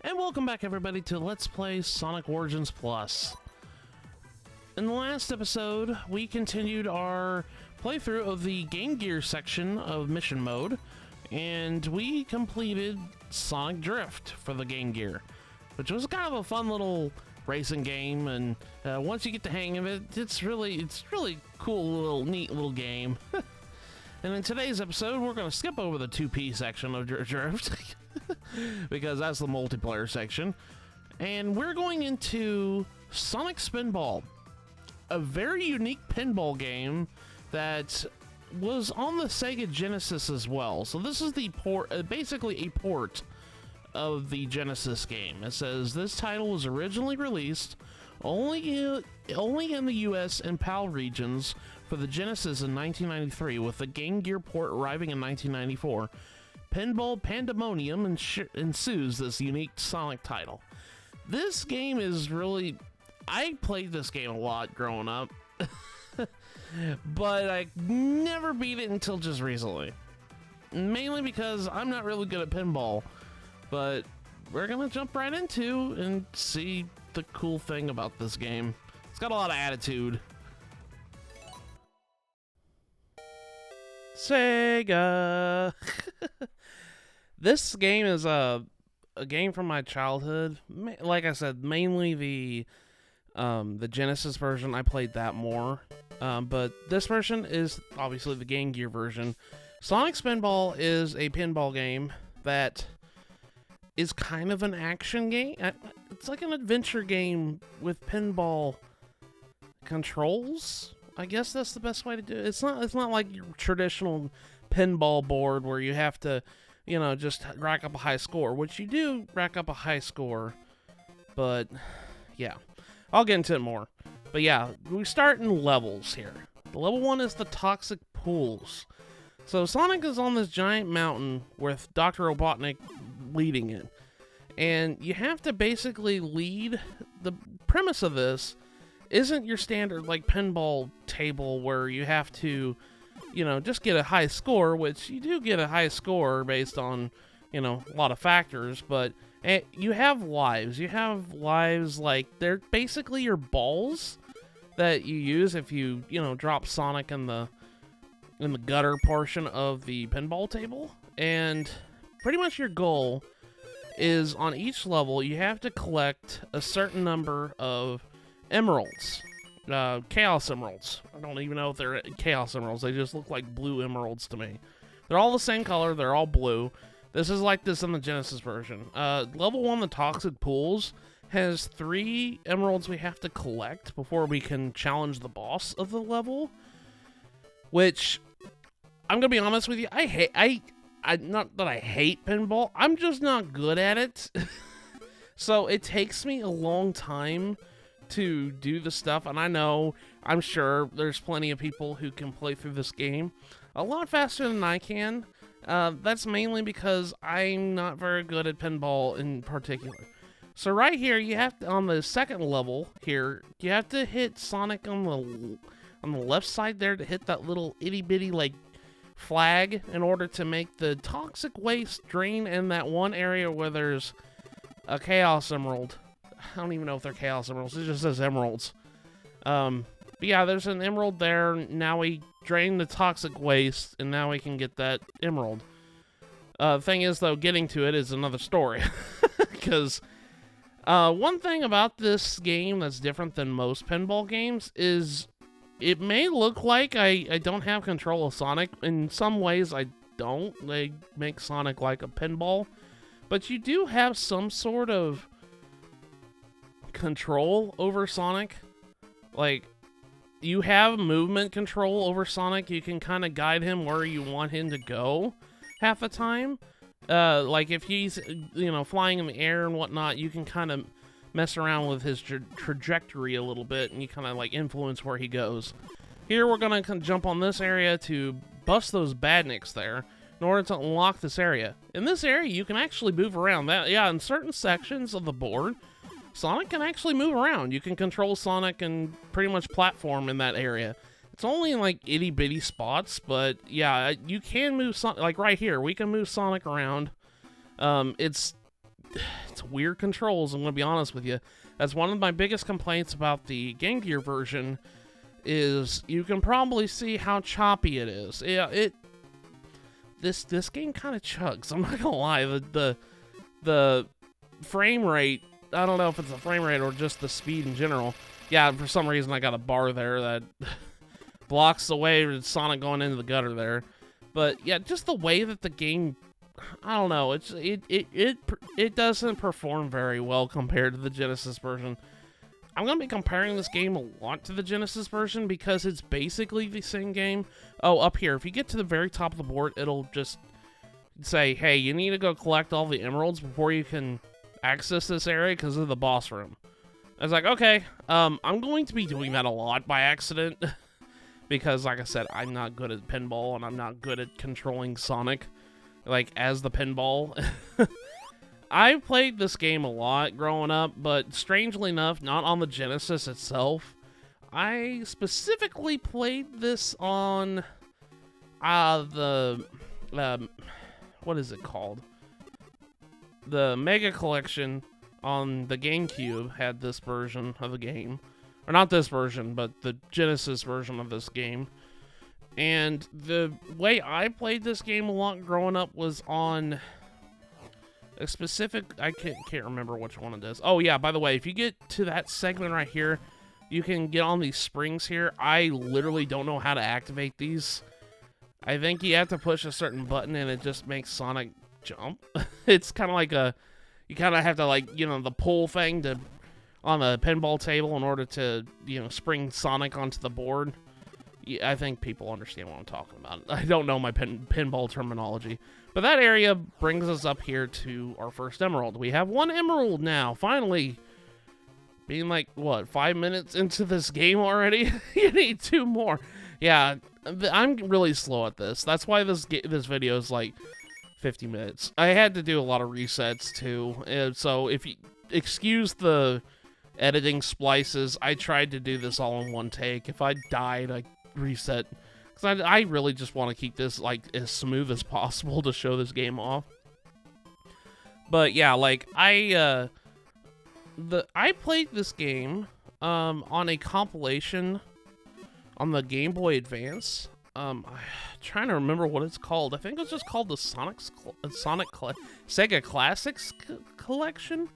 And welcome back everybody to Let's Play Sonic Origins Plus. In the last episode, we continued our playthrough of the Game Gear section of Mission Mode, and we completed Sonic Drift for the Game Gear, which was kind of a fun little racing game, and once you get the hang of it, it's really cool, neat little game. And in today's episode, we're going to skip over the 2P section of Drift, because that's the multiplayer section, and we're going into Sonic Spinball, a very unique pinball game that was on the Sega Genesis as well. So this is the basically a port of the Genesis game. It says this title was originally released only in the US and PAL regions for the Genesis in 1993, with the Game Gear port arriving in 1994. Pinball pandemonium ensues this unique Sonic title. This game is really... I played this game a lot growing up, but I never beat it until just recently. Mainly because I'm not really good at pinball, but we're gonna jump right into and see the cool thing about this game. It's got a lot of attitude. Sega! This game is a game from my childhood. Like I said, mainly the Genesis version. I played that more. But this version is obviously the Game Gear version. Sonic Spinball is a pinball game that is kind of an action game. It's like an adventure game with pinball controls. I guess that's the best way to do it. It's not like your traditional pinball board where you have to, you know, just rack up a high score, which you do rack up a high score, but yeah, I'll get into it more. But yeah, we start in levels here. Level 1 is the toxic pools. So Sonic is on this giant mountain with Dr. Robotnik leading it, and you have to basically lead. The premise of this isn't your standard like pinball table where you have to, you know, just get a high score, which you do get a high score based on, you know, a lot of factors, but you have lives. You have lives like they're basically your balls that you use if you know, drop Sonic in the gutter portion of the pinball table. And pretty much your goal is on each level you have to collect a certain number of emeralds. Chaos emeralds. I don't even know if they're chaos emeralds. They just look like blue emeralds to me. They're all the same color. They're all blue. This is like this in the Genesis version. Level 1, the Toxic Pools, has 3 emeralds we have to collect before we can challenge the boss of the level. Which, I'm gonna be honest with you, not that I hate pinball, I'm just not good at it. So it takes me a long time to do the stuff, and I'm sure there's plenty of people who can play through this game a lot faster than I can. That's mainly because I'm not very good at pinball in particular. So right here, you have to, on the second level here, you have to hit Sonic on the left side there to hit that little itty bitty like flag in order to make the toxic waste drain in that one area where there's a Chaos Emerald. I don't even know if they're Chaos Emeralds. It just says emeralds. But yeah, there's an emerald there. Now we drain the toxic waste, and now we can get that emerald. Thing is, though, getting to it is another story. Because one thing about this game that's different than most pinball games is it may look like I don't have control of Sonic. In some ways, I don't. They make Sonic like a pinball. But you do have some sort of control over Sonic. Like, you have movement control over Sonic. You can kind of guide him where you want him to go half the time. Like if he's, you know, flying in the air and whatnot, you can kind of mess around with his trajectory a little bit, and you kind of like influence where he goes. Here we're gonna jump on this area to bust those badniks there in order to unlock this area. In this area, you can actually move around. Yeah, in certain sections of the board, Sonic can actually move around. You can control Sonic and pretty much platform in that area. It's only in like itty bitty spots, but yeah, you can move Sonic. Like right here, we can move Sonic around. It's It's weird controls, I'm going to be honest with you. That's one of my biggest complaints about the Game Gear version, is you can probably see how choppy it is. Yeah, this game kind of chugs, I'm not going to lie. The frame rate, I don't know if it's the frame rate or just the speed in general. Yeah, for some reason I got a bar there that blocks the way with Sonic going into the gutter there. But yeah, just the way that the game, I don't know, it doesn't perform very well compared to the Genesis version. I'm going to be comparing this game a lot to the Genesis version because it's basically the same game. Oh, up here, if you get to the very top of the board, it'll just say, hey, you need to go collect all the emeralds before you can access this area because of the boss room. I was like, okay, I'm going to be doing that a lot by accident because, like I said, I'm not good at pinball and I'm not good at controlling Sonic, like, as the pinball. I played this game a lot growing up, but strangely enough, not on the Genesis itself. I specifically played this on what is it called? The Mega Collection on the GameCube had this version of the game. Or not this version, but the Genesis version of this game. And the way I played this game a lot growing up was on a specific, I can't remember which one it is. Oh yeah, by the way, if you get to that segment right here, you can get on these springs here. I literally don't know how to activate these. I think you have to push a certain button and it just makes Sonic jump. It's kind of like you kind of have to, like, you know, the pull thing on a pinball table in order to, you know, spring Sonic onto the board. Yeah, I think people understand what I'm talking about. I don't know my pinball terminology. But that area brings us up here to our first emerald. We have 1 emerald now, finally. Being like, what, 5 minutes into this game already? You need 2 more. Yeah, I'm really slow at this. That's why this video is like 50 minutes. I had to do a lot of resets too. And so if you excuse the editing splices, I tried to do this all in one take. If I died, I reset. Because I really just want to keep this like as smooth as possible to show this game off. But yeah, like I played this game on a compilation on the Game Boy Advance. I'm trying to remember what it's called. I think it was just called the Sega Classics Collection.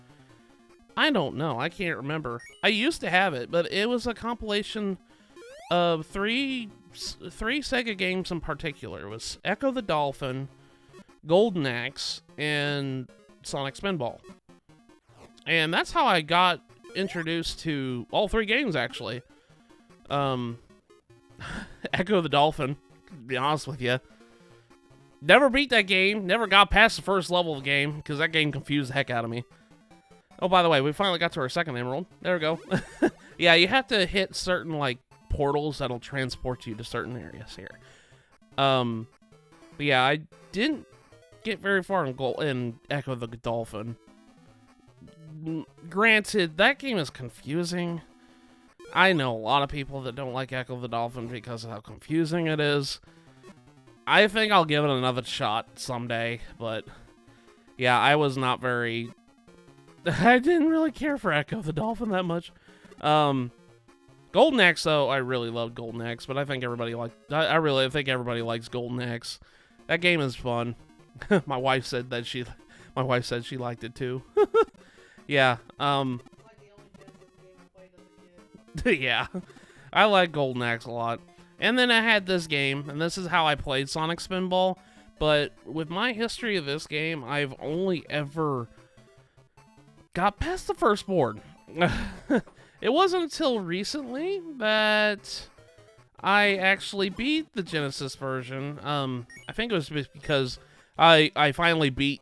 I don't know. I can't remember. I used to have it, but it was a compilation of three Sega games in particular. It was Echo the Dolphin, Golden Axe, and Sonic Spinball. And that's how I got introduced to all 3 games, actually. Echo the Dolphin, to be honest with you. Never beat that game. Never got past the first level of the game, because that game confused the heck out of me. Oh, by the way, we finally got to our second emerald. There we go. Yeah, you have to hit certain, like, portals that'll transport you to certain areas here. But yeah, I didn't get very far in Echo the Dolphin. Granted, that game is confusing. I know a lot of people that don't like Echo the Dolphin because of how confusing it is. I think I'll give it another shot someday, but yeah, I was not very... I didn't really care for Echo the Dolphin that much. Golden Axe, though, I really loved Golden Axe, but I think everybody I think everybody likes Golden Axe. That game is fun. My wife said she liked it too. Yeah. Yeah, I like Golden Axe a lot. And then I had this game, and this is how I played Sonic Spinball. But with my history of this game, I've only ever got past the first board. It wasn't until recently that I actually beat the Genesis version. I think it was because I finally beat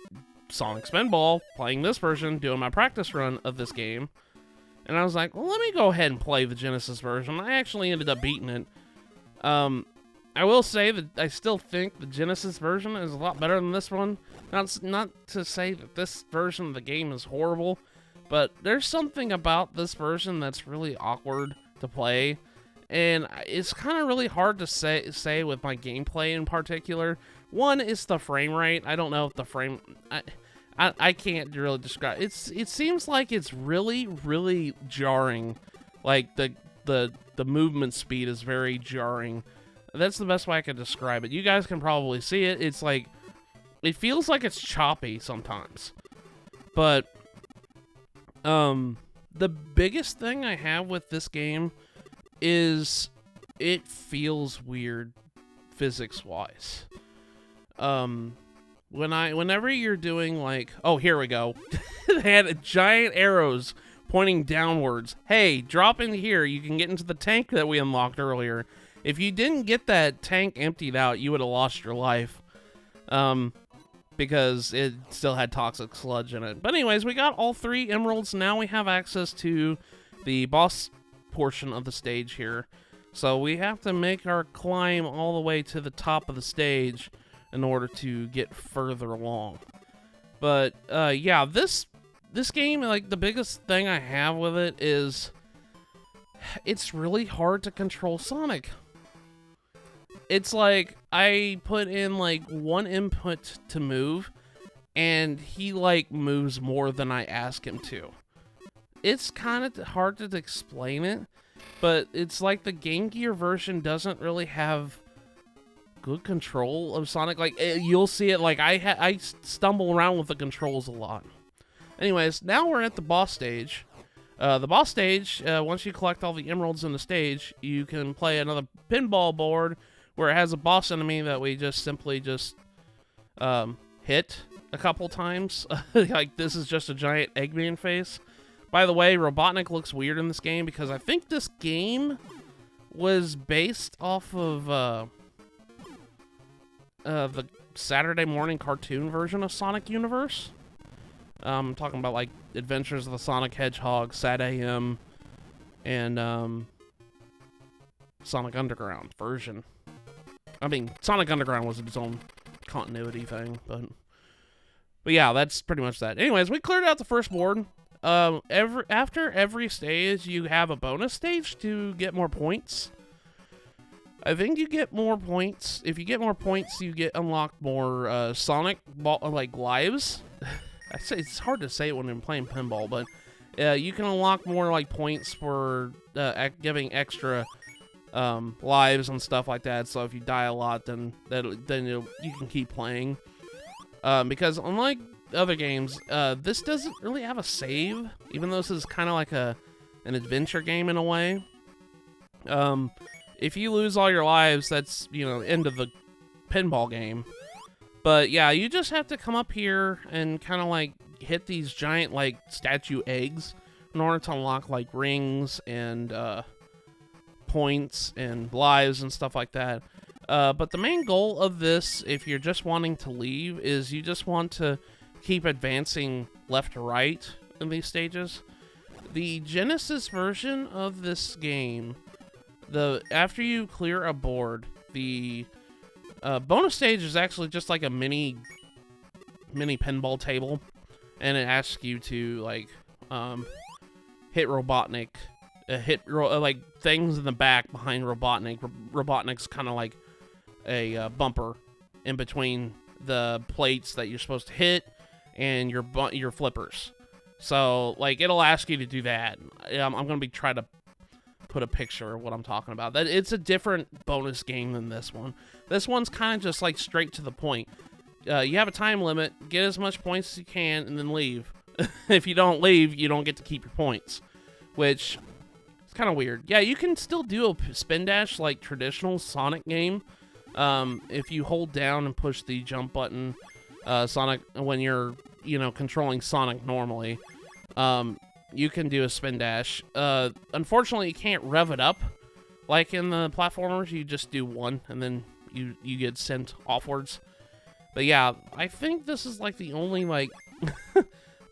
Sonic Spinball playing this version, doing my practice run of this game. And I was like, well, let me go ahead and play the Genesis version. I actually ended up beating it. I will say that I still think the Genesis version is a lot better than this one. Not to say that this version of the game is horrible, but there's something about this version that's really awkward to play. And it's kind of really hard to say with my gameplay in particular. One is the frame rate. I don't know if the frame... I can't really describe. It seems like it's really, really jarring. Like the movement speed is very jarring. That's the best way I can describe it. You guys can probably see it. It's like, it feels like it's choppy sometimes. But the biggest thing I have with this game is it feels weird physics-wise. Whenever you're doing like, oh, here we go. They had giant arrows pointing downwards. Hey, drop in here. You can get into the tank that we unlocked earlier. If you didn't get that tank emptied out, you would have lost your life. Because it still had toxic sludge in it. But anyways, we got all 3 emeralds. Now we have access to the boss portion of the stage here. So we have to make our climb all the way to the top of the stage in order to get further along. But yeah, this game, like, the biggest thing I have with it is it's really hard to control Sonic. It's like I put in like 1 input to move, and he like moves more than I ask him to. It's kind of hard to explain it, but it's like the Game Gear version doesn't really have good control of Sonic. Like, you'll see it, like I stumble around with the controls a lot. Anyways, now we're at the boss stage. The boss stage, once you collect all the emeralds in the stage, you can play another pinball board where it has a boss enemy that we just simply hit a couple times. Like, this is just a giant Eggman face. By the way, Robotnik looks weird in this game because I think this game was based off of the Saturday morning cartoon version of Sonic Universe. I'm talking about like Adventures of the Sonic Hedgehog, Sad AM, and Sonic Underground version. I mean, Sonic Underground was its own continuity thing, but yeah, that's pretty much that. Anyways, we cleared out the first board. After every stage, you have a bonus stage to get more points. I think you get more points. If you get more points, you get unlocked more Sonic like lives. I say it's hard to say it when I'm playing pinball, but you can unlock more like points for giving extra lives and stuff like that. So if you die a lot, then you can keep playing. Because unlike other games, this doesn't really have a save, even though this is kind of like an adventure game in a way. If you lose all your lives, that's, you know, end of the pinball game. But yeah, you just have to come up here and kind of like hit these giant like statue eggs in order to unlock like rings and points and lives and stuff like that. But the main goal of this, if you're just wanting to leave, is you just want to keep advancing left to right in these stages. The Genesis version of this game, after you clear a board, the bonus stage is actually just like a mini pinball table, and it asks you to like hit Robotnik, like things in the back behind Robotnik. Robotnik's kind of like a bumper in between the plates that you're supposed to hit and your flippers. So like it'll ask you to do that. I'm gonna be trying to put a picture of what I'm talking about. That it's a different bonus game than this one. This one's kind of just like straight to the point. You have a time limit, get as much points as you can, and then leave. If you don't leave, you don't get to keep your points, which is kind of weird. Yeah, you can still do a spin dash like traditional Sonic game. If you hold down and push the jump button, Sonic, when you're, you know, controlling Sonic normally, you can do a spin dash. Unfortunately, you can't rev it up like in the platformers. You just do one, and then you get sent offwards. But yeah, I think this is like the only like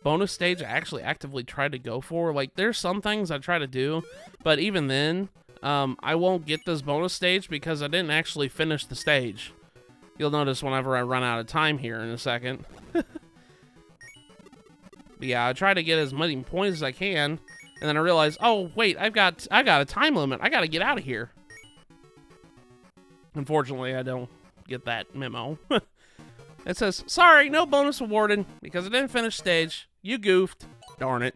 bonus stage I actually actively try to go for. Like, there's some things I try to do, but even then, I won't get this bonus stage because I didn't actually finish the stage. You'll notice whenever I run out of time here in a second. But yeah, I try to get as many points as I can, and then I realize, oh wait, I've got a time limit. I gotta get out of here. Unfortunately, I don't get that memo. It says, sorry, no bonus awarded because I didn't finish stage. You goofed. Darn it.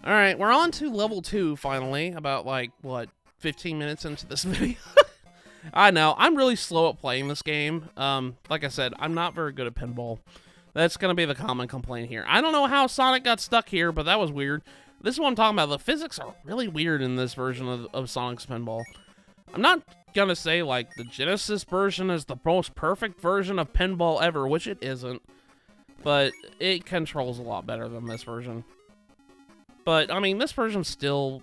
All right, we're on to level 2 finally, about like, what, 15 minutes into this video? I know, I'm really slow at playing this game. Like I said, I'm not very good at pinball. That's going to be the common complaint here. I don't know how Sonic got stuck here, but that was weird. This is what I'm talking about. The physics are really weird in this version of Sonic Spinball. I'm not going to say, like, the Genesis version is the most perfect version of pinball ever, which it isn't. But it controls a lot better than this version. But, I mean, this version's still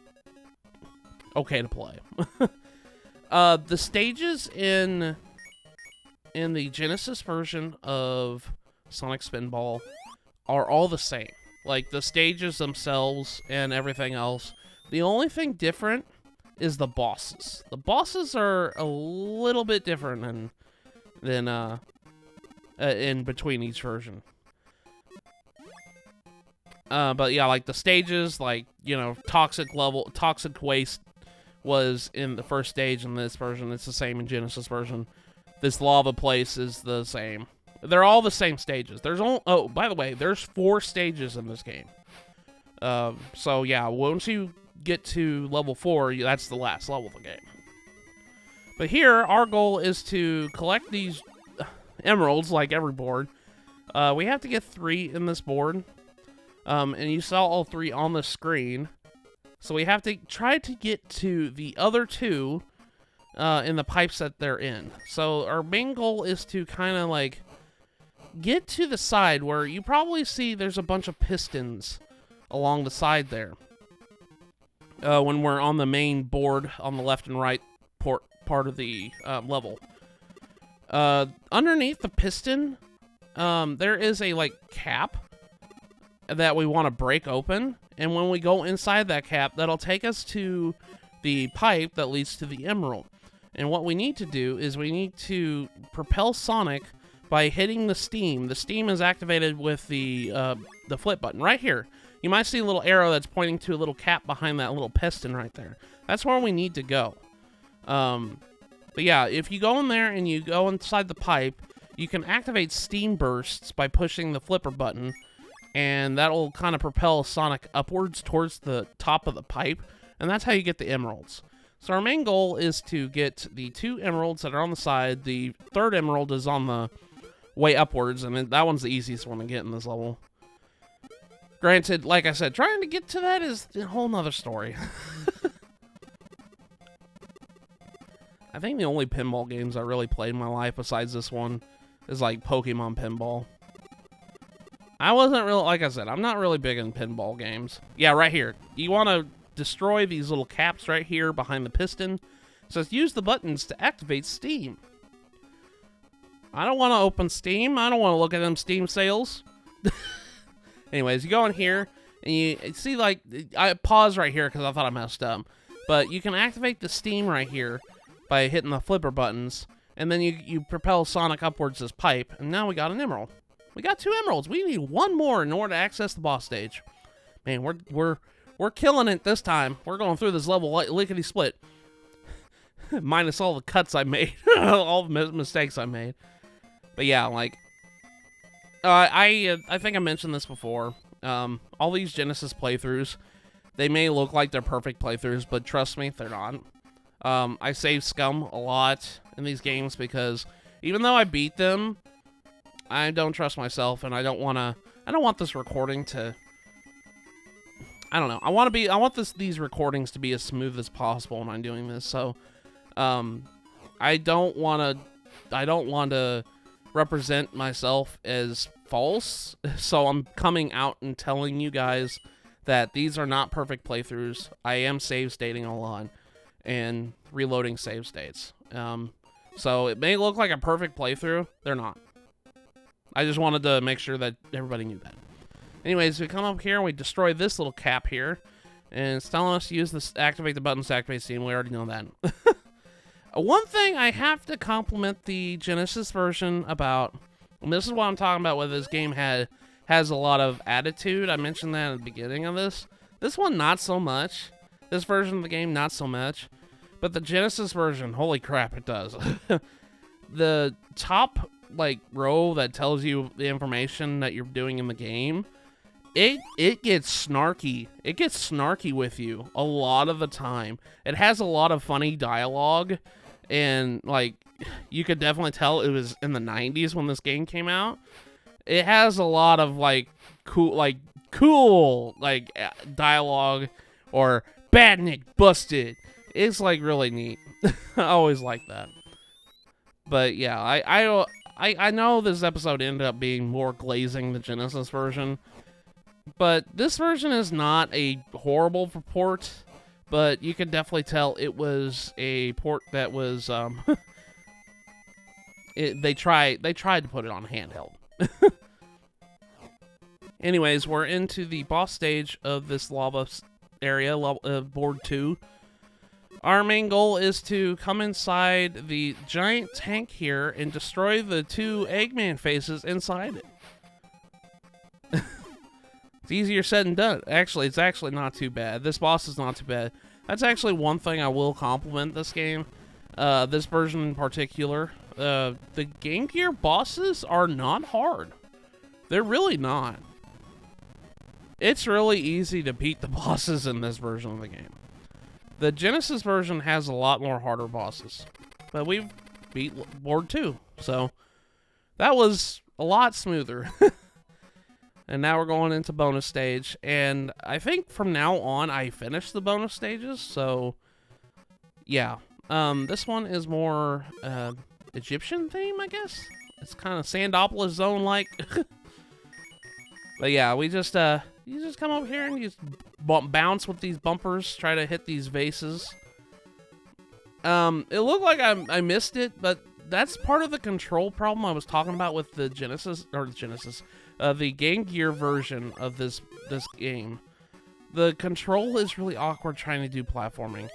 okay to play. The stages in the Genesis version of Sonic Spinball are all the same. Like, the stages themselves and everything else. The only thing different is the bosses. The bosses are a little bit different than in between each version. But yeah, like the stages, like, you know, toxic waste was in the first stage in this version. It's the same in Genesis version. This lava place is the same. They're all the same stages. There's only, oh, by the way, there's 4 stages in this game. So yeah, once you get to level 4, that's the last level of the game. But here, our goal is to collect these emeralds, like every board. We have to get 3 in this board. And you saw all 3 on the screen. So we have to try to get to the other 2 in the pipes that they're in. So our main goal is to kind of like get to the side where you probably see there's a bunch of pistons along the side there. When we're on the main board on the left and right part of the level. Underneath the piston, there is a like cap that we want to break open, and when we go inside that cap, that'll take us to the pipe that leads to the emerald. And what we need to do is we need to propel Sonic by hitting the steam. The steam is activated with the flip button right here. You might see a little arrow that's pointing to a little cap behind that little piston right there. That's where we need to go. But yeah, if you go in there and you go inside the pipe, you can activate steam bursts by pushing the flipper button, and that'll kind of propel Sonic upwards towards the top of the pipe, and that's how you get the emeralds. So our main goal is to get the 2 emeralds that are on the side. The 3rd emerald is on the way upwards, and that one's the easiest one to get in this level. Granted, like I said, trying to get to that is a whole nother story. I think the only pinball games I really played in my life besides this one is like Pokemon Pinball. I wasn't really, like I said, I'm not really big in pinball games. Yeah, right here. You want to destroy these little caps right here behind the piston. It says use the buttons to activate Steam. I don't want to open Steam. I don't want to look at them Steam sales. Anyways, you go in here, and you see, like, I paused right here because I thought I messed up. But you can activate the Steam right here by hitting the flipper buttons, and then you propel Sonic upwards this pipe, and now we got an emerald. We got 2 emeralds. We need 1 more in order to access the boss stage. Man, we're killing it this time. We're going through this level lickety split. Minus all the cuts I made, all the mistakes I made. But yeah, like, I think I mentioned this before. All these Genesis playthroughs, they may look like they're perfect playthroughs, but trust me, they're not. I save scum a lot in these games because even though I beat them, I don't trust myself, and I don't want this recording to, I don't know. I want these recordings to be as smooth as possible when I'm doing this. So, I don't want to represent myself as false. So I'm coming out and telling you guys that these are not perfect playthroughs. I am save stating a lot and reloading save states. So it may look like a perfect playthrough. They're not. I just wanted to make sure that everybody knew that. Anyways, we come up here and we destroy this little cap here. And it's telling us to use this, activate the buttons to activate Steam. We already know that. One thing I have to compliment the Genesis version about, and this is what I'm talking about, where this game has a lot of attitude. I mentioned that at the beginning of this. This one, not so much. This version of the game, not so much. But the Genesis version, holy crap, it does. The top like row that tells you the information that you're doing in the game, it gets snarky. It gets snarky with you a lot of the time. It has a lot of funny dialogue, and like you could definitely tell it was in the 90s when this game came out. It has a lot of like cool dialogue, or Badnik busted. It's like really neat. I always like that. But yeah, I know this episode ended up being more glazing the Genesis version, but this version is not a horrible port, but you can definitely tell it was a port that was they tried to put it on handheld. Anyways, we're into the boss stage of this lava area, board 2. Our main goal is to come inside the giant tank here and destroy the 2 Eggman faces inside it. It's easier said than done. Actually, it's actually not too bad. This boss is not too bad. That's actually one thing I will compliment this game. This version in particular. The Game Gear bosses are not hard. They're really not. It's really easy to beat the bosses in this version of the game. The Genesis version has a lot more harder bosses, but we've beat board 2, so that was a lot smoother. And now we're going into bonus stage, and I think from now on I finished the bonus stages, so yeah. This one is more Egyptian theme, I guess. It's kind of Sandopolis Zone-like. But yeah, we just you just come over here and you just bounce with these bumpers, try to hit these vases. It looked like I missed it, but that's part of the control problem I was talking about with the the Game Gear version of this game. The control is really awkward trying to do platforming.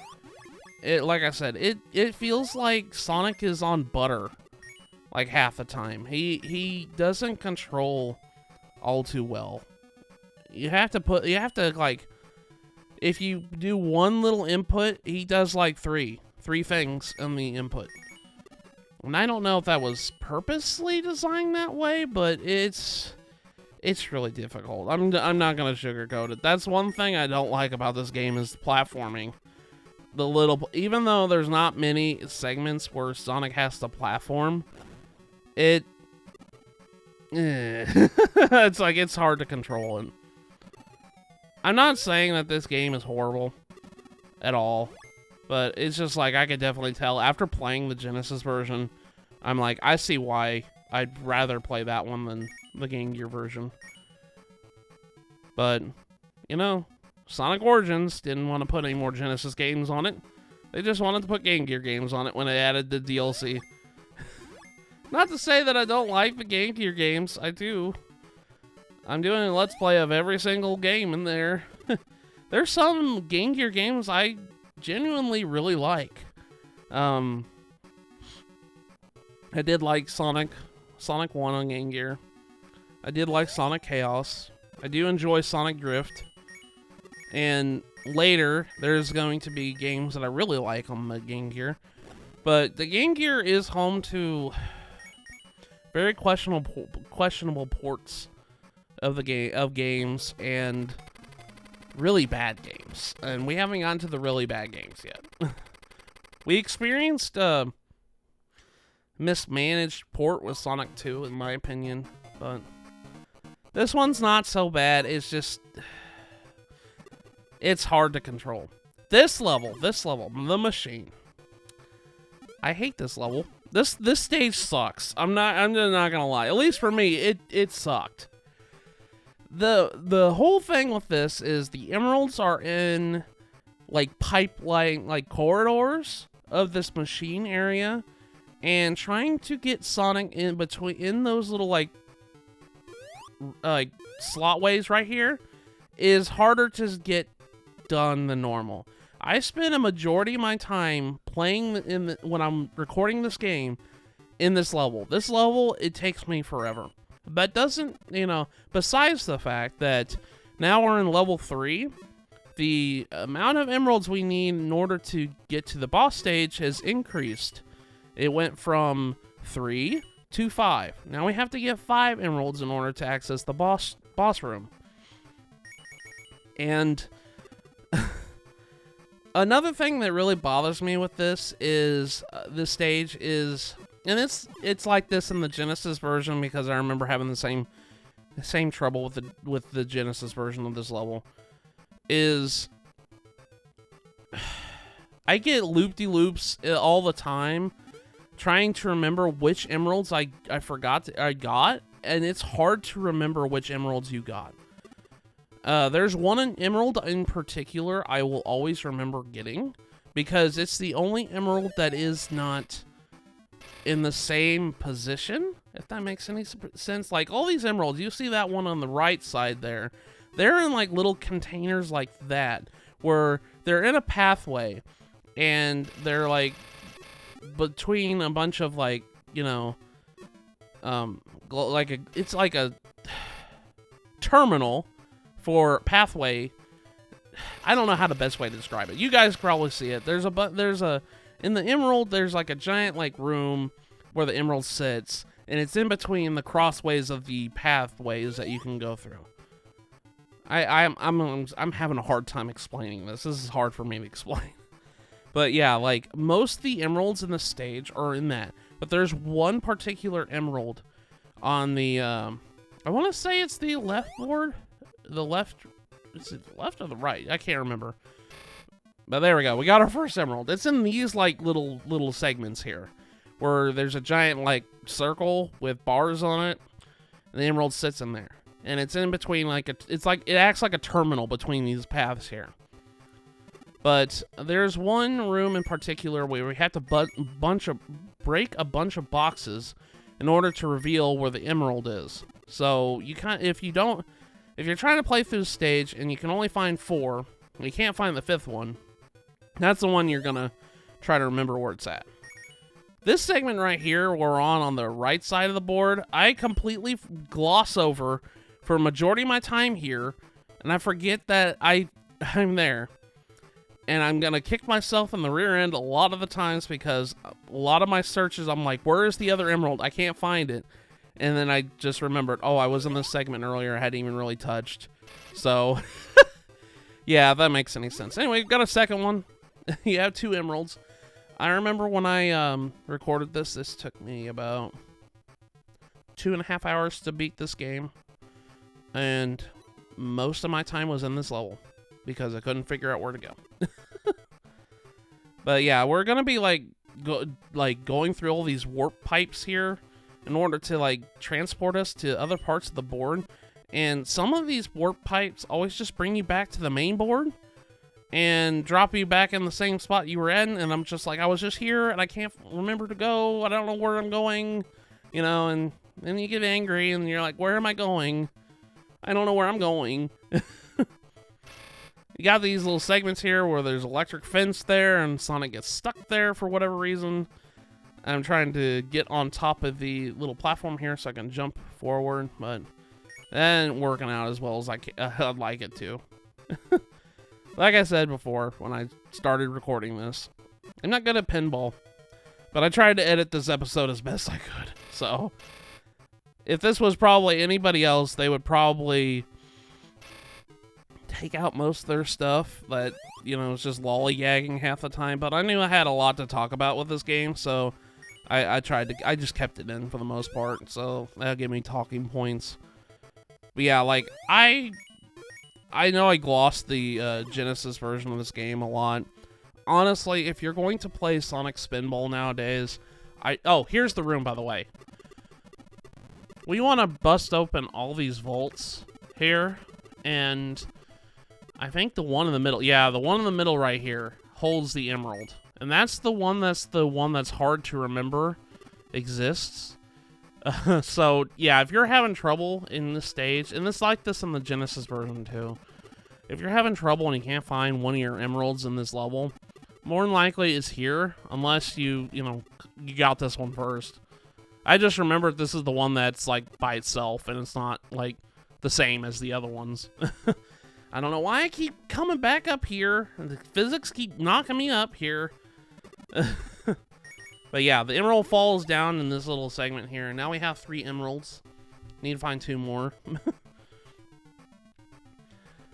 Like I said, it feels like Sonic is on butter, like half the time. He doesn't control all too well. You have to like, if you do one little input, he does like three things in the input. And I don't know if that was purposely designed that way, but it's really difficult. I'm not gonna sugarcoat it. That's one thing I don't like about this game is platforming. Even though there's not many segments where Sonic has to platform, it's like it's hard to control. And I'm not saying that this game is horrible at all, but it's just like I could definitely tell after playing the Genesis version, I'm like, I see why I'd rather play that one than the Game Gear version. But, you know, Sonic Origins didn't want to put any more Genesis games on it. They just wanted to put Game Gear games on it when they added the DLC. Not to say that I don't like the Game Gear games. I do. I'm doing a Let's Play of every single game in there. There's some Game Gear games I genuinely really like. I did like Sonic 1 on Game Gear. I did like Sonic Chaos. I do enjoy Sonic Drift. And later, there's going to be games that I really like on the Game Gear. But the Game Gear is home to very questionable ports of games and really bad games. And we haven't gotten to the really bad games yet. We experienced a mismanaged port with Sonic 2, in my opinion, but this one's not so bad. It's just, it's hard to control. This level, the machine. I hate this level. This stage sucks. I'm just not gonna lie. At least for me, it sucked. The whole thing with this is the emeralds are in like pipeline, like corridors of this machine area, and trying to get Sonic in those little like slot ways right here is harder to get done than normal. I spend a majority of my time playing when I'm recording this game in this level. This level, it takes me forever. But doesn't, besides the fact that now we're in level 3, the amount of emeralds we need in order to get to the boss stage has increased. It went from 3 to 5. Now we have to get 5 emeralds in order to access the boss room. And another thing that really bothers me with this is this stage is, and it's like this in the Genesis version because I remember having the same trouble with the Genesis version of this level. Is I get loop-de-loops all the time trying to remember which emeralds I got, and it's hard to remember which emeralds you got. There's one emerald in particular I will always remember getting because it's the only emerald that is not in the same position, if that makes any sense. Like all these emeralds, you see that one on the right side there, they're in like little containers like that where they're in a pathway and they're like between a bunch of like, you know, it's like a terminal for pathway. I don't know how the best way to describe it. You guys probably see it. There's in the emerald, there's like a giant like room where the emerald sits, and it's in between the crossways of the pathways that you can go through. I'm having a hard time explaining this. This is hard for me to explain. But yeah, like most of the emeralds in the stage are in that. But there's one particular emerald on the I want to say it's the left board. The left, is it the left or the right? I can't remember. But there we go. We got our first emerald. It's in these like little segments here, where there's a giant like circle with bars on it, and the emerald sits in there, and it's in between like it acts like a terminal between these paths here. But there's one room in particular where we have to break a bunch of boxes in order to reveal where the emerald is. So you can't if you're trying to play through the stage and you can only find 4, and you can't find the 5th one, that's the one you're gonna try to remember where it's at. This segment right here we're on the right side of the board, I completely gloss over for a majority of my time here, and I forget that I'm there. And I'm gonna kick myself in the rear end a lot of the times because a lot of my searches, I'm like, where is the other emerald? I can't find it. And then I just remembered, oh, I was in this segment earlier. I hadn't even really touched. So, yeah, if that makes any sense. Anyway, we've got a second one. You have 2 emeralds. I remember when I recorded this took me about 2.5 hours to beat this game. And most of my time was in this level because I couldn't figure out where to go. But yeah, we're going to be going through all these warp pipes here in order to like transport us to other parts of the board. And some of these warp pipes always just bring you back to the main board and drop you back in the same spot you were in. And I'm just like, I was just here and I can't remember to go. I don't know where I'm going, you know, and then you get angry and you're like, where am I going? I don't know where I'm going. You got these little segments here where there's electric fence there and Sonic gets stuck there for whatever reason. I'm trying to get on top of the little platform here so I can jump forward, but that ain't working out as well as I'd like it to. Like I said before when I started recording this, I'm not good at pinball, but I tried to edit this episode as best I could. So if this was probably anybody else, they would probably take out most of their stuff that, you know, it's just lollygagging half the time. But I knew I had a lot to talk about with this game, so I just kept it in for the most part, so that'll give me talking points. But yeah, like, I know I glossed the Genesis version of this game a lot. Honestly, if you're going to play Sonic Spinball nowadays, oh, here's the room, by the way. We want to bust open all these vaults here, and I think the one in the middle, yeah, the one in the middle right here holds the emerald. And that's the one that's hard to remember exists. So, yeah, if you're having trouble in this stage, and it's like this in the Genesis version too, if you're having trouble and you can't find one of your emeralds in this level, more than likely it's here, unless you got this one first. I just remembered this is the one that's, like, by itself, and it's not, like, the same as the other ones. I don't know why I keep coming back up here. The physics keep knocking me up here. But But yeah, the emerald falls down in this little segment here. And now we have 3 emeralds. Need to find 2 more.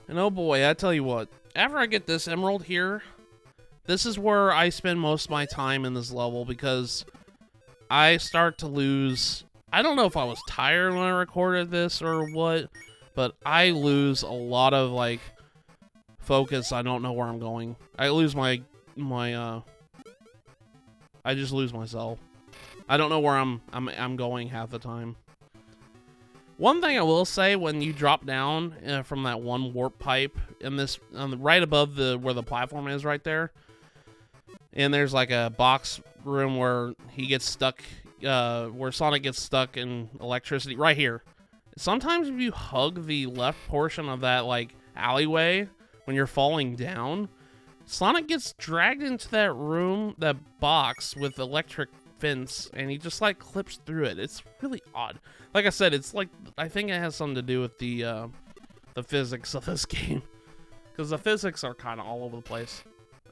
And oh boy, I tell you what. After I get this emerald here, this is where I spend most of my time in this level because I start to lose... I don't know if I was tired when I recorded this or what, but I lose a lot of, like, focus. I don't know where I'm going. I lose I just lose myself. I don't know where I'm going half the time. One thing I will say, when you drop down from that one warp pipe in this, right above where the platform is right there, and there's like a box room where he gets stuck, where Sonic gets stuck in electricity, right here. Sometimes if you hug the left portion of that like alleyway when you're falling down, Sonic gets dragged into that room, that box with electric fence, and he just like clips through it. It's really odd. Like I said, it's like, I think it has something to do with the physics of this game, because the physics are kind of all over the place.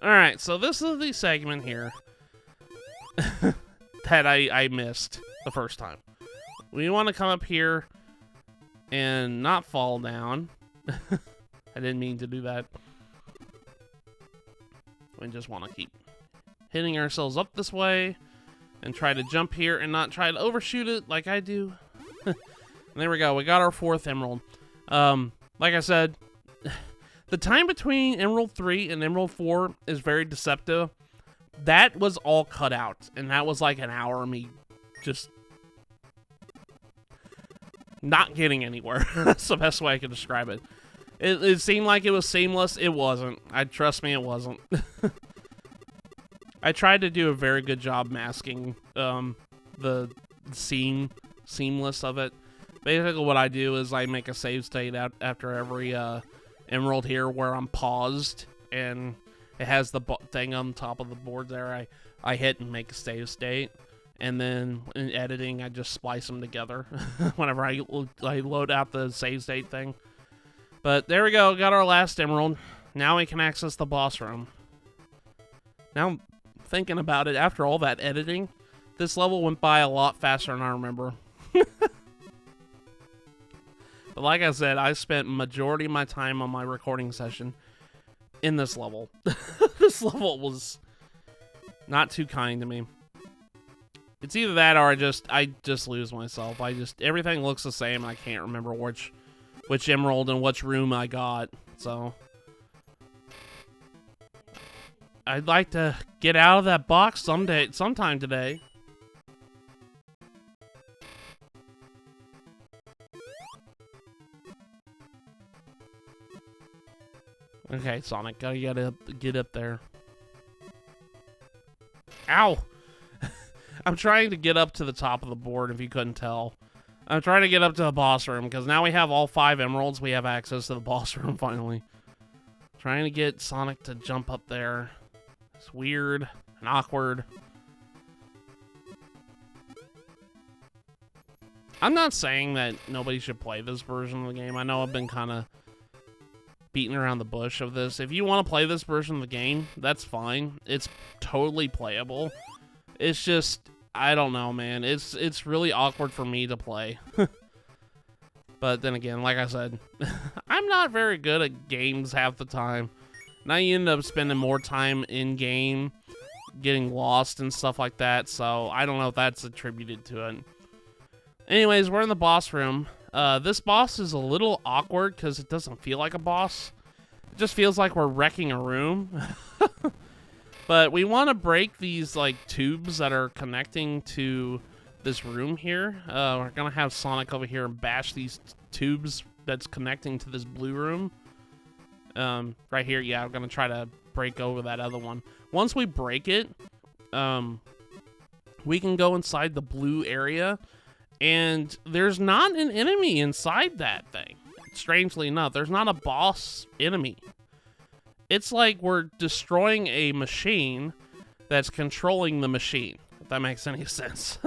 All right, so this is the segment here that I missed the first time. We want to come up here and not fall down. I didn't mean to do that. We just want to keep hitting ourselves up this way and try to jump here and not try to overshoot it like I do. And there we go. We got our 4th emerald. Like I said, the time between Emerald 3 and Emerald 4 is very deceptive. That was all cut out, and that was like an hour of me just not getting anywhere. That's the best way I can describe it. It seemed like it was seamless. It wasn't. Trust me, it wasn't. I tried to do a very good job masking the seamless of it. Basically what I do is I make a save state after every emerald here where I'm paused and it has the thing on top of the board there. I hit and make a save state, and then in editing I just splice them together whenever I load out the save state thing. But there we go, got our last emerald. Now we can access the boss room. Now I'm thinking about it, after all that editing, this level went by a lot faster than I remember. But like I said, I spent majority of my time on my recording session in this level. This level was not too kind to me. It's either that or I just lose myself. Everything looks the same. I can't remember which emerald and which room I got. So I'd like to get out of that box sometime today. Okay, Sonic, gotta get up there. Ow! I'm trying to get up to the top of the board, if you couldn't tell. I'm trying to get up to the boss room, because now we have all 5 emeralds. We have access to the boss room, finally. Trying to get Sonic to jump up there. It's weird and awkward. I'm not saying that nobody should play this version of the game. I know I've been kind of beating around the bush of this. If you want to play this version of the game, that's fine. It's totally playable. It's just, I don't know, man. It's really awkward for me to play. But then again, like I said, I'm not very good at games half the time. Now you end up spending more time in-game, getting lost and stuff like that, so I don't know if that's attributed to it. Anyways, we're in the boss room. This boss is a little awkward because it doesn't feel like a boss. It just feels like we're wrecking a room. But we want to break these like tubes that are connecting to this room here. We're gonna have Sonic over here and bash these tubes that's connecting to this blue room. Right here, yeah, I'm gonna try to break over that other one. Once we break it, we can go inside the blue area, and there's not an enemy inside that thing. Strangely enough, there's not a boss enemy. It's like we're destroying a machine that's controlling the machine, if that makes any sense.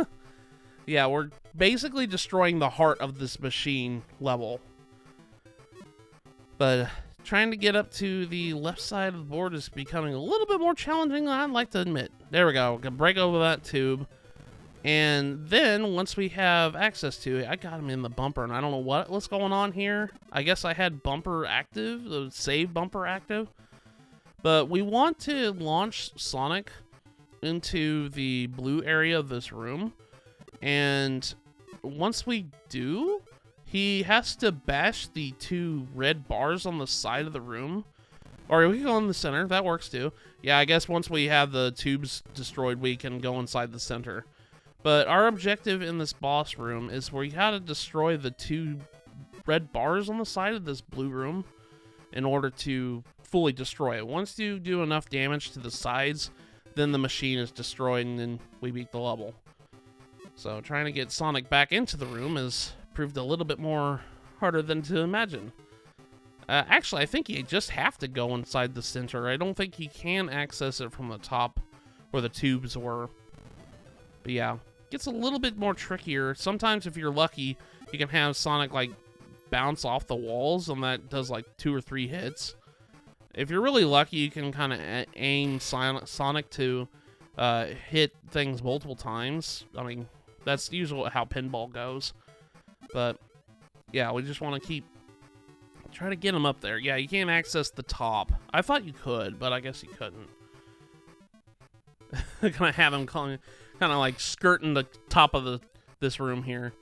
Yeah, we're basically destroying the heart of this machine level. But trying to get up to the left side of the board is becoming a little bit more challenging than I'd like to admit. There we go. We can break over that tube. And then, once we have access to it, I got him in the bumper, and I don't know what's going on here. I guess I had bumper active, the save bumper active. But we want to launch Sonic into the blue area of this room. And once we do, he has to bash the 2 red bars on the side of the room. Or we can go in the center. That works, too. Yeah, I guess once we have the tubes destroyed, we can go inside the center. But our objective in this boss room is we gotta destroy the 2 red bars on the side of this blue room in order to fully destroy it. Once you do enough damage to the sides, then the machine is destroyed and then we beat the level. So trying to get Sonic back into the room has proved a little bit more harder than to imagine. Actually, I think you just have to go inside the center. I don't think you can access it from the top where the tubes were. But yeah. Gets a little bit more trickier. Sometimes if you're lucky, you can have Sonic like bounce off the walls, and that does like 2 or 3 hits. If you're really lucky, you can kind of aim Sonic to hit things multiple times. I mean, that's usually how pinball goes. But yeah, we just want to try to get him up there. Yeah, you can't access the top. I thought you could, but I guess you couldn't. Gonna have him kind of like skirting the top of this room here.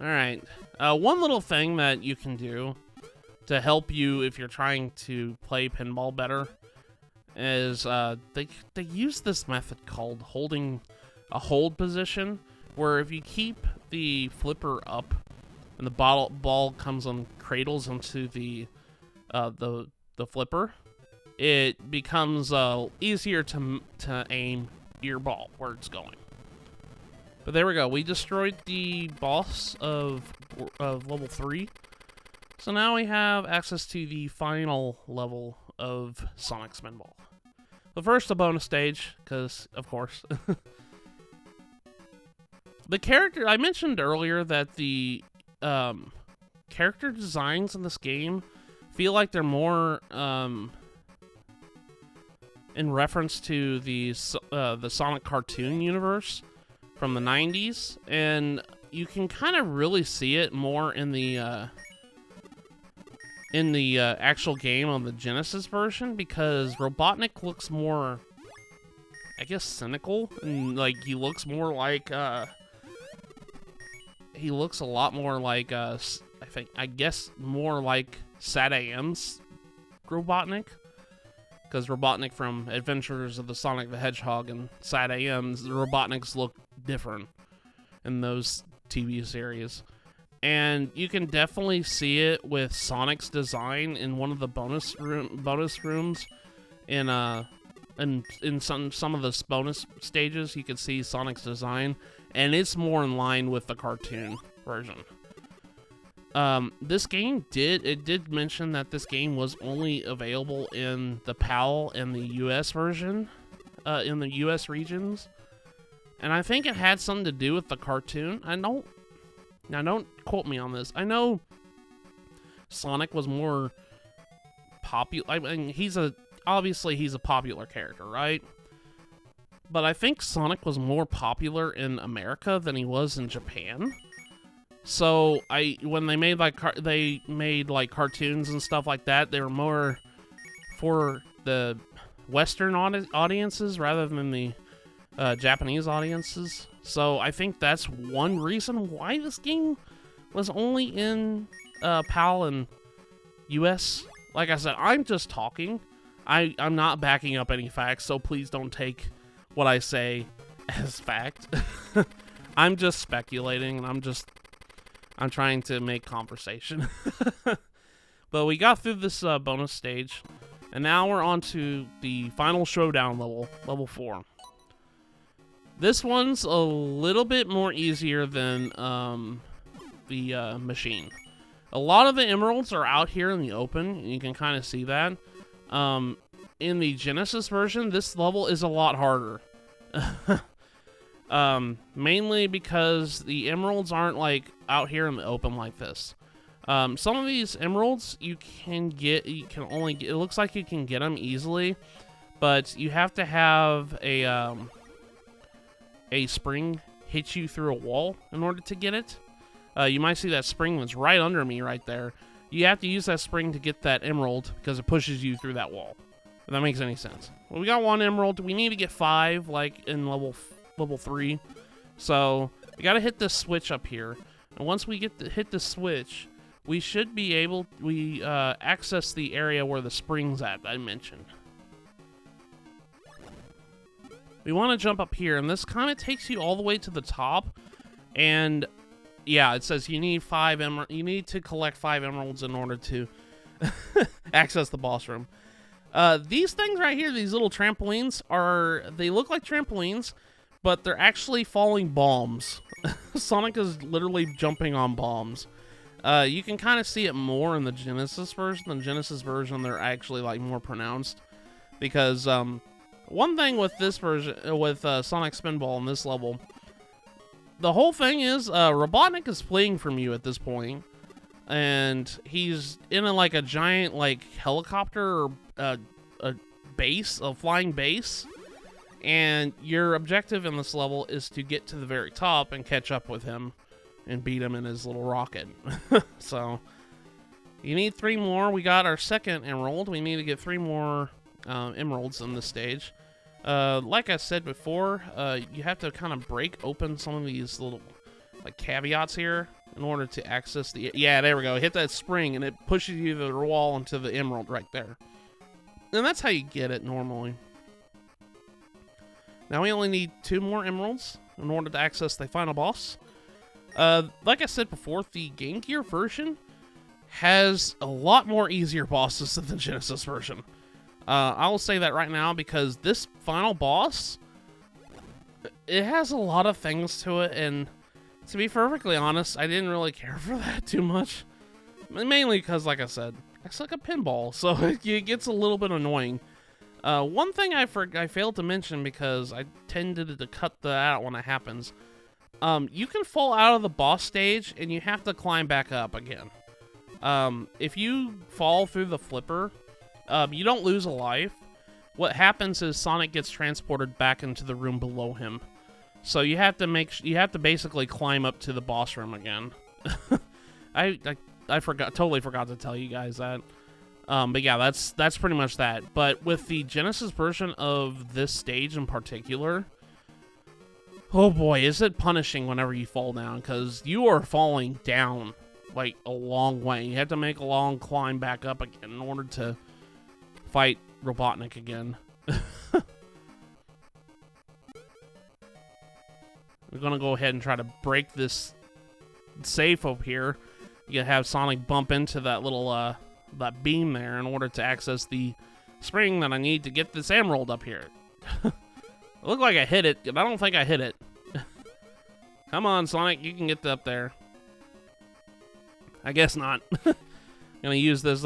All right, one little thing that you can do to help you if you're trying to play pinball better is they use this method called holding a hold position, where if you keep the flipper up and the ball comes on cradles into the flipper, it becomes easier to aim your ball where it's going. But there we go. We destroyed the boss of level 3. So now we have access to the final level of Sonic Spinball. But first, a bonus stage, because, of course. The character... I mentioned earlier that the character designs in this game feel like they're more... in reference to the Sonic cartoon universe from the 90s, and you can kind of really see it more in the actual game on the Genesis version, because Robotnik looks more, I guess, cynical, and like he looks more like he looks a lot more like I guess more like Sad AM's Robotnik. Because Robotnik from Adventures of the Sonic the Hedgehog and Sad AM's, the Robotniks look different in those TV series. And you can definitely see it with Sonic's design in one of the bonus rooms. In some of the bonus stages, you can see Sonic's design, and it's more in line with the cartoon version. This game did mention that this game was only available in the PAL and the US version, in the US regions. And I think it had something to do with the cartoon. Don't quote me on this. I know Sonic was more popular. I mean, obviously he's a popular character, right? But I think Sonic was more popular in America than he was in Japan. So when they made like cartoons and stuff like that, they were more for the Western audiences rather than the Japanese audiences. So I think that's one reason why this game was only in PAL and US. Like I said, I'm just talking. I'm not backing up any facts, so please don't take what I say as fact. I'm just speculating, and I'm trying to make conversation. But we got through this bonus stage, and now we're on to the final showdown level, level 4. This one's a little bit more easier than the machine. A lot of the emeralds are out here in the open, and you can kind of see that. In the Genesis version, this level is a lot harder. Mainly because the emeralds aren't like out here in the open like this. Some of these emeralds it looks like you can get them easily, but you have to have a spring hit you through a wall in order to get it. You might see that spring was right under me right there. You have to use that spring to get that emerald because it pushes you through that wall. If that makes any sense. Well, we got 1 emerald. We need to get 5, like in level 3. So we got to hit this switch up here. And once we hit the switch, we should be able access the area where the spring's at I mentioned. We want to jump up here, and this kind of takes you all the way to the top. And yeah, it says you need 5 emeralds. You need to collect 5 emeralds in order to access the boss room. These things right here, these little trampolines, they look like trampolines, but they're actually falling bombs. Sonic is literally jumping on bombs. You can kind of see it more in the Genesis version. The Genesis version, they're actually like more pronounced. Because one thing with this version, with Sonic Spinball in this level, the whole thing is Robotnik is fleeing from you at this point, and he's in like a giant like helicopter or a base, a flying base, and your objective in this level is to get to the very top and catch up with him and beat him in his little rocket. So you need 3 more. We got our 2nd emerald. We need to get 3 more emeralds in this stage. Like I said before, you have to kind of break open some of these little like caveats here in order to access the... Yeah, there we go. Hit that spring and it pushes you to the wall into the emerald right there. And that's how you get it normally. Now we only need 2 more emeralds in order to access the final boss. Like I said before, the Game Gear version has a lot more easier bosses than the Genesis version. I will say that right now because this final boss, it has a lot of things to it, and to be perfectly honest, I didn't really care for that too much. Mainly because, like I said, it's like a pinball, so it gets a little bit annoying. One thing I failed to mention because I tended to cut that out when it happens. You can fall out of the boss stage and you have to climb back up again. If you fall through the flipper, you don't lose a life. What happens is Sonic gets transported back into the room below him. So you have to basically climb up to the boss room again. I totally forgot to tell you guys that. But yeah, that's pretty much that. But with the Genesis version of this stage in particular, oh boy, is it punishing whenever you fall down, because you are falling down like a long way. You have to make a long climb back up again in order to fight Robotnik again. We're gonna go ahead and try to break this safe up here. You have Sonic bump into that little that beam there in order to access the spring that I need to get this emerald up here. It looked like I hit it, but I don't think I hit it. Come on, Sonic, you can get up there. I guess not. Gonna use this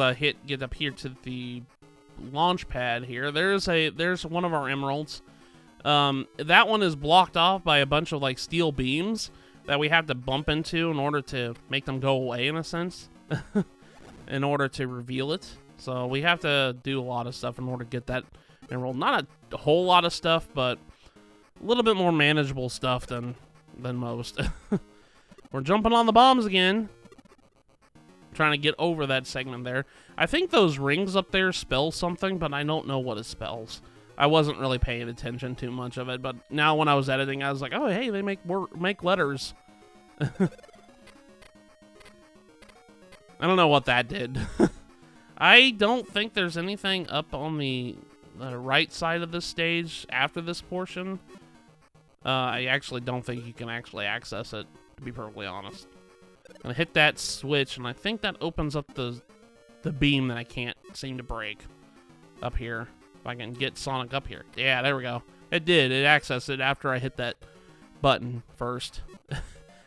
get up here to the launch pad here. There's one of our emeralds. That one is blocked off by a bunch of like steel beams that we have to bump into in order to make them go away, in a sense. In order to reveal it. So we have to do a lot of stuff in order to get that emerald. Not a whole lot of stuff, but a little bit more manageable stuff than most. We're jumping on the bombs again. Trying to get over that segment there. I think those rings up there spell something, but I don't know what it spells. I wasn't really paying attention too much of it, but now when I was editing, I was like, oh, hey, they make letters. I don't know what that did. I don't think there's anything up on the right side of this stage after this portion. I actually don't think you can actually access it, to be perfectly honest. I'm gonna hit that switch, and I think that opens up the beam that I can't seem to break up here. If I can get Sonic up here. Yeah, there we go. It did. It accessed it after I hit that button first. You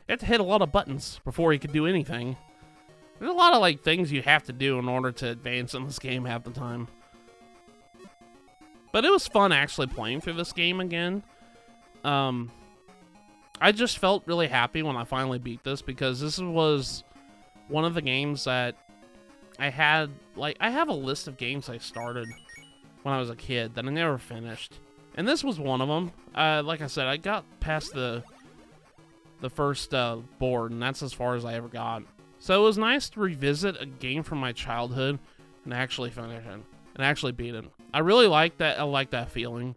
have to hit a lot of buttons before you can do anything. There's a lot of like things you have to do in order to advance in this game half the time. But it was fun actually playing through this game again. I just felt really happy when I finally beat this, because this was one of the games that I had, like, I have a list of games I started when I was a kid that I never finished. And this was one of them. Like I said, I got past the first board, and that's as far as I ever got. So it was nice to revisit a game from my childhood and actually finish it and actually beat it. I really like that. I like that feeling.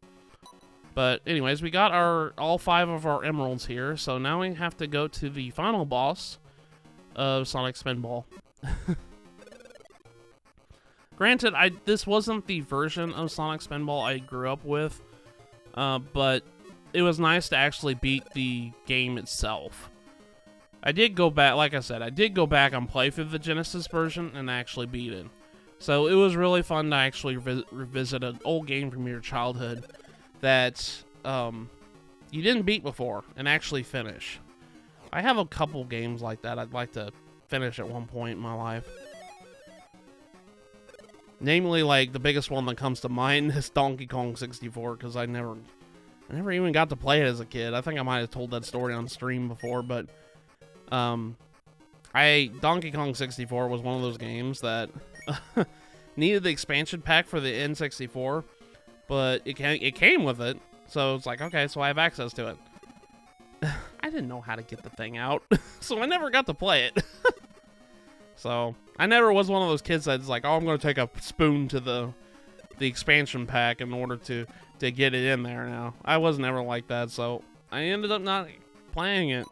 But anyways, we got all 5 of our emeralds here, so now we have to go to the final boss of Sonic Spinball. Granted, this wasn't the version of Sonic Spinball I grew up with, but it was nice to actually beat the game itself. I did go back, like I said, I did go back and play through the Genesis version and actually beat it. So it was really fun to actually revisit an old game from your childhood that you didn't beat before and actually finish. I have a couple games like that I'd like to finish at one point in my life. Namely, like, the biggest one that comes to mind is Donkey Kong 64, because I never even got to play it as a kid. I think I might have told that story on stream before, but Donkey Kong 64 was one of those games that needed the expansion pack for the N64, but it came with it, so it's like, okay, so I have access to it. I didn't know how to get the thing out, so I never got to play it. So I never was one of those kids that's like, oh, I'm going to take a spoon to the expansion pack in order to get it in there now. I was never like that, so I ended up not playing it.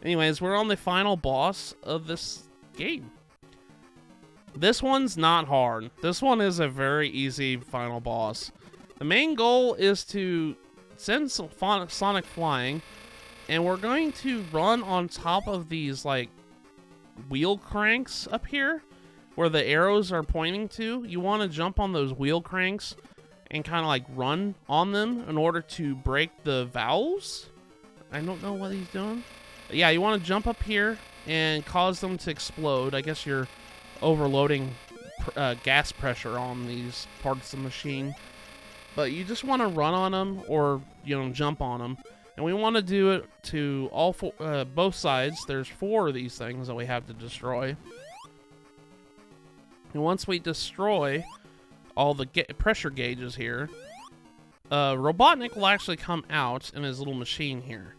Anyways, we're on the final boss of this game. This one's not hard. This one is a very easy final boss. The main goal is to send Sonic flying, and we're going to run on top of these, like, wheel cranks up here where the arrows are pointing to. You want to jump on those wheel cranks and kind of like run on them in order to break the valves. I don't know what he's doing. But yeah, you want to jump up here and cause them to explode. I guess you're overloading gas pressure on these parts of the machine. But you just want to run on them or, you know, jump on them. And we want to do it to all both sides. There's 4 of these things that we have to destroy. And once we destroy all the pressure gauges here, Robotnik will actually come out in his little machine here.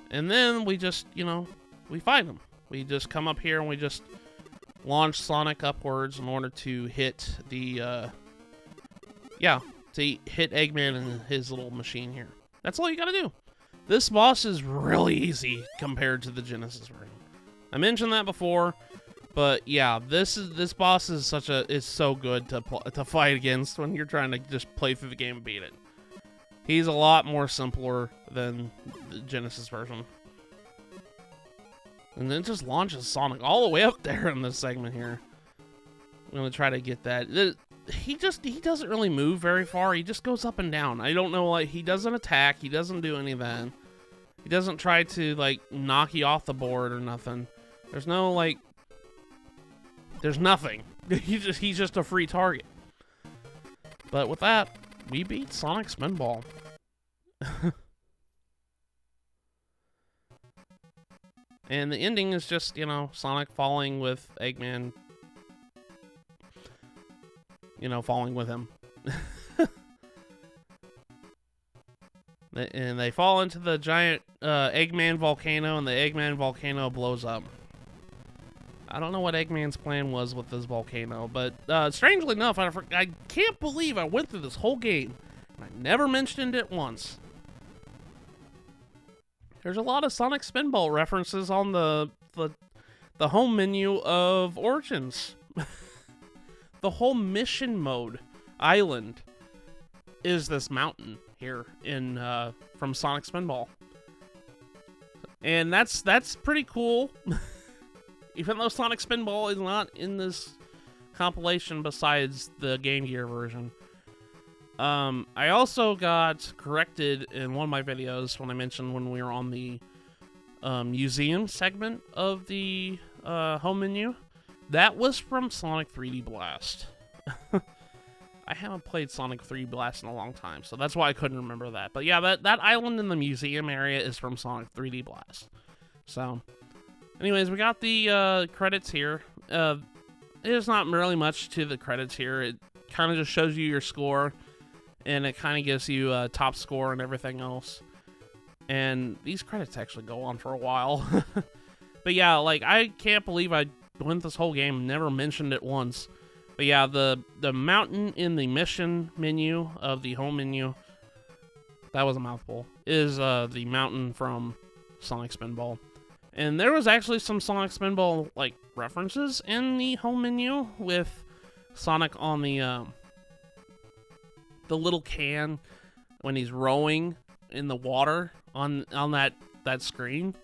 And then we just, you know, we fight him. We just come up here and we just launch Sonic upwards in order to hit the, to hit Eggman and his little machine here. That's all you gotta do. This boss is really easy compared to the Genesis version. I mentioned that before, but yeah, this boss is so good to fight against when you're trying to just play through the game and beat it. He's a lot more simpler than the Genesis version. And then it just launches Sonic all the way up there in this segment here. I'm gonna try to get that. He doesn't really move very far. He just goes up and down. I don't know, like, he doesn't attack. He doesn't do any of that. He doesn't try to, like, knock you off the board or nothing. There's no, like, there's nothing. He's just a free target. But with that, we beat Sonic Spinball. And the ending is just, you know, Sonic falling with Eggman, you know, falling with him. And they fall into the giant Eggman volcano, and the Eggman volcano blows up. I don't know what Eggman's plan was with this volcano, but strangely enough, I can't believe I went through this whole game, and I never mentioned it once. There's a lot of Sonic Spinball references on the home menu of Origins. The whole mission mode island is this mountain here in from Sonic Spinball, and that's pretty cool. Even though Sonic Spinball is not in this compilation besides the Game Gear version. I also got corrected in one of my videos when I mentioned when we were on the museum segment of the home menu. That was from Sonic 3D Blast. I haven't played Sonic 3D Blast in a long time, so that's why I couldn't remember that. But yeah, that island in the museum area is from Sonic 3D Blast. So, anyways, we got the credits here. There's not really much to the credits here. It kind of just shows you your score, and it kind of gives you a top score and everything else. And these credits actually go on for a while. But yeah, like, I can't believe I went this whole game, never mentioned it once. But yeah, the mountain in the mission menu of the home menu, that was a mouthful, is the mountain from Sonic Spinball. And there was actually some Sonic Spinball, like, references in the home menu with Sonic on the little can when he's rowing in the water on that screen.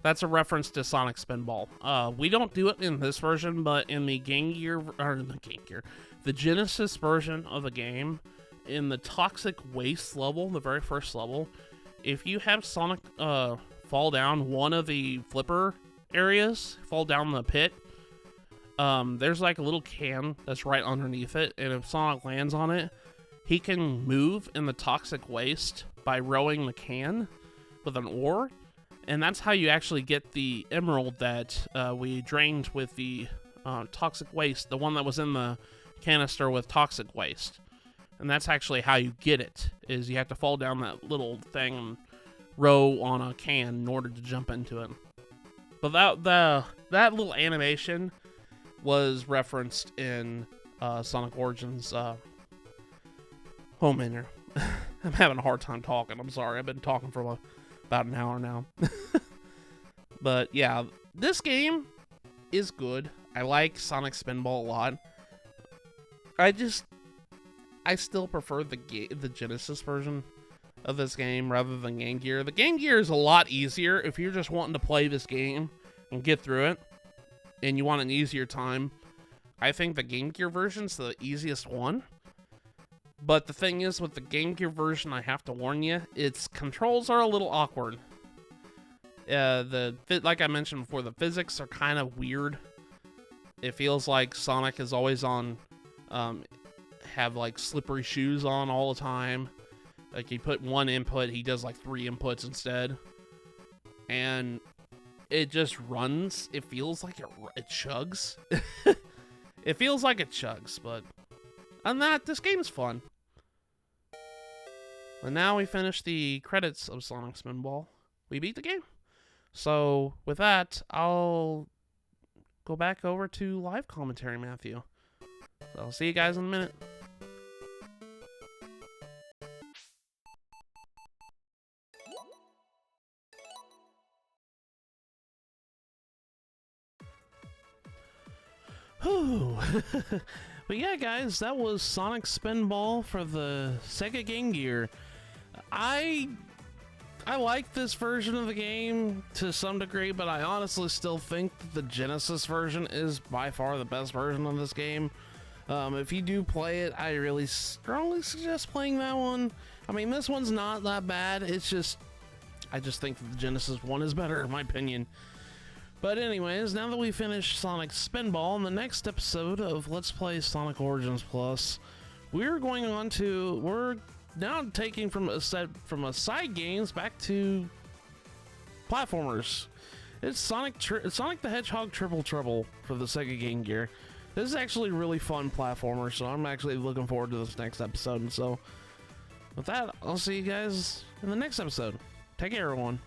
That's a reference to Sonic Spinball. We don't do it in this version, but in the the Genesis version of the game, in the Toxic Waste level, the very first level, if you have Sonic fall down one of the flipper areas, fall down the pit, there's like a little can that's right underneath it, and if Sonic lands on it, he can move in the Toxic Waste by rowing the can with an oar. And that's how you actually get the emerald that we drained with the Toxic Waste, the one that was in the canister with Toxic Waste. And that's actually how you get it, is you have to fall down that little thing and row on a can in order to jump into it. But that little animation was referenced in Sonic Origins home menu. I'm having a hard time talking. I'm sorry. I've been talking for about an hour now. But yeah, this game is good. I like Sonic Spinball a lot. I still prefer the Genesis version of this game rather than Game Gear. The Game Gear is a lot easier if you're just wanting to play this game and get through it, and you want an easier time. I think the Game Gear version's the easiest one. But the thing is, with the Game Gear version, I have to warn you, its controls are a little awkward. Like I mentioned before, the physics are kind of weird. It feels like Sonic is always on, have like slippery shoes on all the time. Like, you put one input, he does like 3 inputs instead. And it just runs. It feels like it chugs. It feels like it chugs, but other than that, this game's fun. And now we finish the credits of Sonic Spinball. We beat the game. So, with that, I'll go back over to live commentary, Matthew. So, I'll see you guys in a minute. Whew. But yeah, guys, that was Sonic Spinball for the Sega Game Gear. I like this version of the game to some degree, but I honestly still think that the Genesis version is by far the best version of this game. If you do play it, I really strongly suggest playing that one. I mean, this one's not that bad. It's just, I just think that the Genesis one is better, in my opinion. But anyways, now that we finished Sonic Spinball, in the next episode of Let's Play Sonic Origins Plus, we're now taking from side games back to platformers. It's Sonic the Hedgehog Triple Trouble for the Sega Game Gear. This is actually a really fun platformer, so I'm actually looking forward to this next episode. And so, with that, I'll see you guys in the next episode. Take care, everyone.